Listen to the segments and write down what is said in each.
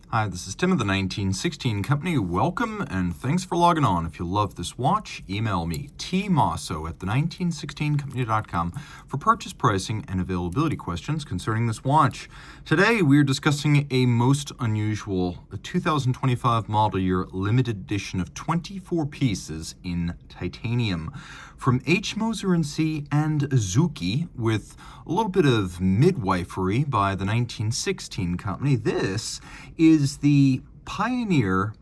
Hi, this is Tim of the 1916 Company. Welcome and thanks for logging on. If you love this watch, email me, Team Mosso at the1916company.com for purchase pricing and availability questions concerning this watch. Today we are discussing a most unusual 2025 model year limited edition of 24 pieces in titanium from Moser Cie and Azuki, with a little bit of midwifery by the 1916 Company. This is the Pioneer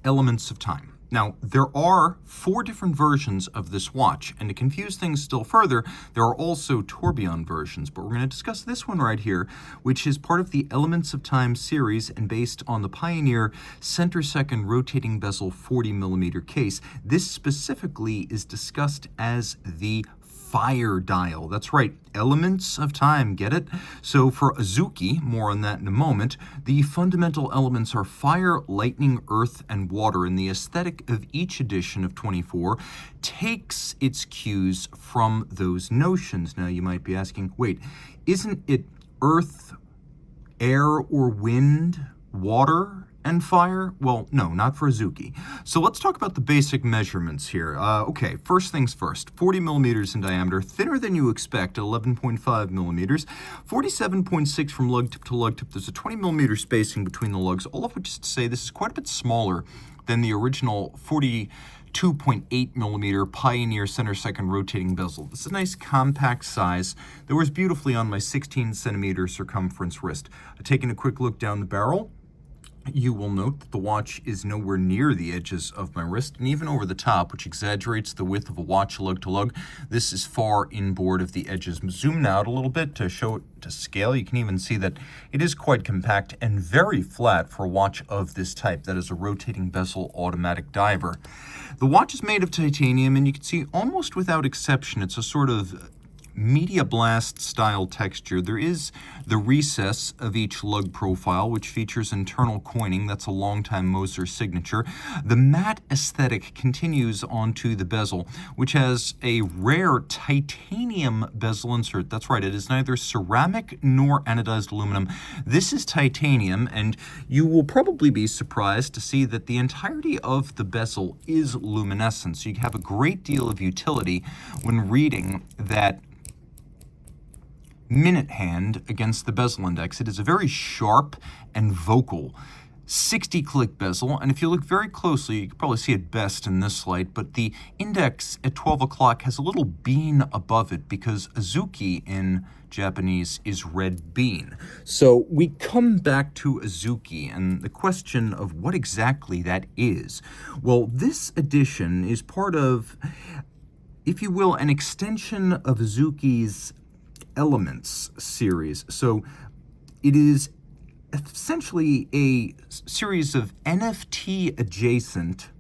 Elements of Time. Now, there are 4 different versions of this watch, and to confuse things still further, there are also tourbillon versions, but we're going to discuss this one right here, which is part of the Elements of Time series and based on the Pioneer center-second rotating bezel 40mm case. This specifically is discussed as the fire dial. That's right, Elements of Time, get it? So for Azuki, more on that in a moment, the fundamental elements are fire, lightning, earth, and water, and the aesthetic of each edition of 24 takes its cues from those notions. Now you might be asking, wait, isn't it earth, air, or wind, water, and fire? Well, no, not for Azuki. So let's talk about the basic measurements here. Okay, first things first, 40 millimeters in diameter, thinner than you expect at 11.5 millimeters, 47.6 from lug tip to lug tip. There's a 20 millimeter spacing between the lugs, all of which is to say this is quite a bit smaller than the original 42.8 millimeter Pioneer center-second rotating bezel. This is a nice compact size that wears beautifully on my 16 centimeter circumference wrist. Taking a quick look down the barrel, you will note that the watch is nowhere near the edges of my wrist, and even over the top, which exaggerates the width of a watch lug-to-lug. This is far inboard of the edges. Zoomed out a little bit to show it to scale. You can even see that it is quite compact and very flat for a watch of this type. That is a rotating bezel automatic diver. The watch is made of titanium, and you can see almost without exception, it's a sort of media blast style texture. There is the recess of each lug profile, which features internal coining. That's a longtime Moser signature. The matte aesthetic continues onto the bezel, which has a rare titanium bezel insert. That's right, it is neither ceramic nor anodized aluminum. This is titanium, and you will probably be surprised to see that the entirety of the bezel is luminescent. So you have a great deal of utility when reading that minute hand against the bezel index. It is a very sharp and vocal 60-click bezel, and if you look very closely, you can probably see it best in this light, but the index at 12 o'clock has a little bean above it because Azuki in Japanese is red bean. So we come back to Azuki and the question of what exactly that is. Well, this edition is part of, if you will, an extension of Azuki's Elements series. So it is essentially a series of NFT adjacent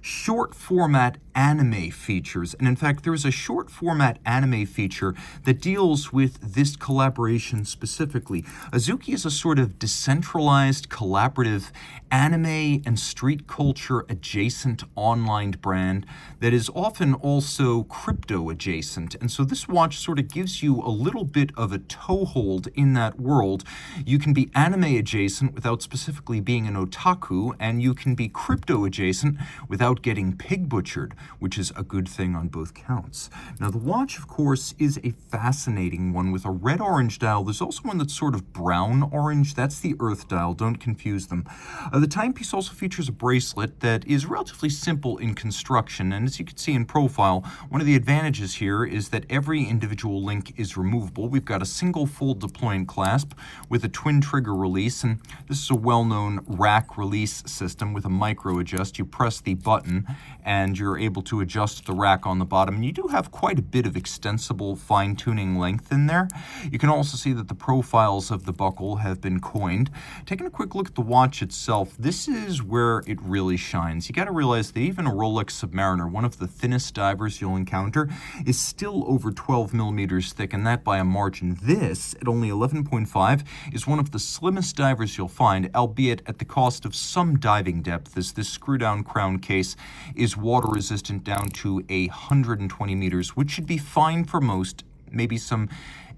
short format anime features. And in fact, there is a short format anime feature that deals with this collaboration specifically. Azuki is a sort of decentralized, collaborative anime and street culture adjacent online brand that is often also crypto adjacent. And so this watch sort of gives you a little bit of a toehold in that world. You can be anime adjacent without specifically being an otaku, and you can be crypto adjacent without getting pig butchered, which is a good thing on both counts. Now, the watch, of course, is a fascinating one with a red-orange dial. There's also one that's sort of brown-orange. That's the Earth dial. Don't confuse them. The timepiece also features a bracelet that is relatively simple in construction, and as you can see in profile, one of the advantages here is that every individual link is removable. We've got a single full deploying clasp with a twin trigger release, and this is a well-known rack release system with a micro adjust. You press the button and you're able to adjust the rack on the bottom. And you do have quite a bit of extensible fine-tuning length in there. You can also see that the profiles of the buckle have been coined. Taking a quick look at the watch itself, this is where it really shines. You got to realize that even a Rolex Submariner, one of the thinnest divers you'll encounter, is still over 12 millimeters thick, and that by a margin. This, at only 11.5, is one of the slimmest divers you'll find, albeit at the cost of some diving depth, as this screw-down crown case is water resistant down to 120 meters, which should be fine for most. Maybe some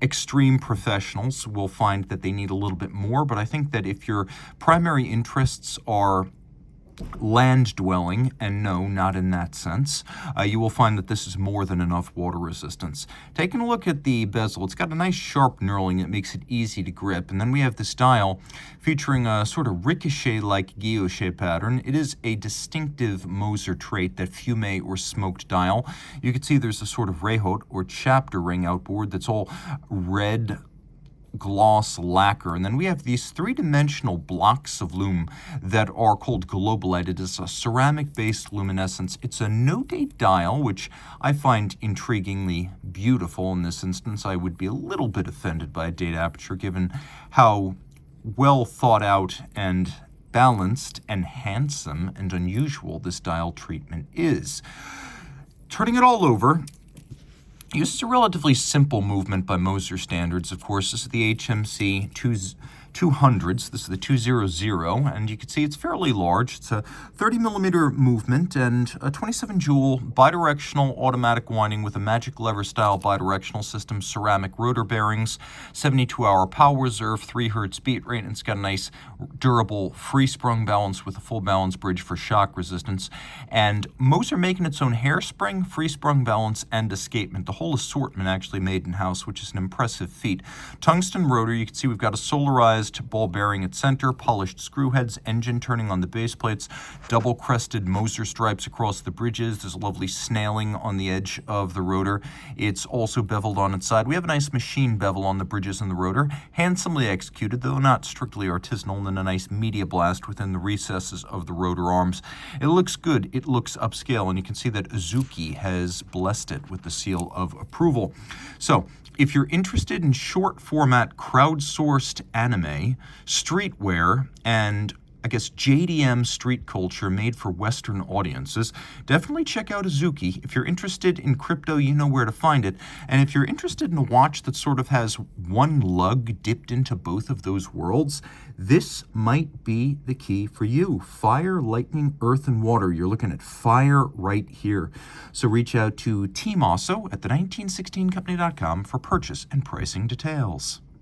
extreme professionals will find that they need a little bit more, but I think that if your primary interests are land dwelling, and no, not in that sense, you will find that this is more than enough water resistance. Taking a look at the bezel, it's got a nice sharp knurling that makes it easy to grip, and then we have this dial featuring a sort of ricochet-like guilloche pattern. It is a distinctive Moser trait, that fume or smoked dial. You can see there's a sort of rehaut or chapter ring outboard that's all red gloss lacquer, and then we have these three-dimensional blocks of lume that are called globalite. It is a ceramic-based luminescence. It's a no-date dial, which I find intriguingly beautiful. In this instance, I would be a little bit offended by a date aperture, given how well thought out and balanced and handsome and unusual this dial treatment is. Turning it all over, this is a relatively simple movement by Moser standards. Of course, this is the HMC 200s. This is the 200, and you can see it's fairly large. It's a 30 millimeter movement and a 27 joule bidirectional automatic winding with a magic lever style bidirectional system, ceramic rotor bearings, 72-hour power reserve, 3 hertz beat rate, and it's got a nice durable free sprung balance with a full balance bridge for shock resistance. And Moser making its own hairspring, free sprung balance, and escapement. The whole assortment actually made in-house, which is an impressive feat. Tungsten rotor, you can see we've got a solarized ball bearing at center, polished screw heads, engine turning on the base plates, double crested Moser stripes across the bridges. There's a lovely snailing on the edge of the rotor. It's also beveled on its side. We have a nice machine bevel on the bridges and the rotor, handsomely executed, though not strictly artisanal, and then a nice media blast within the recesses of the rotor arms. It looks good. It looks upscale, and you can see that Azuki has blessed it with the seal of approval. So, if you're interested in short format crowdsourced anime, streetwear, and I guess JDM street culture made for Western audiences, definitely check out Azuki. If you're interested in crypto, you know where to find it. And if you're interested in a watch that sort of has one lug dipped into both of those worlds, this might be the key for you. Fire, lightning, earth, and water. You're looking at fire right here. So reach out to Team Mosso at the 1916company.com for purchase and pricing details.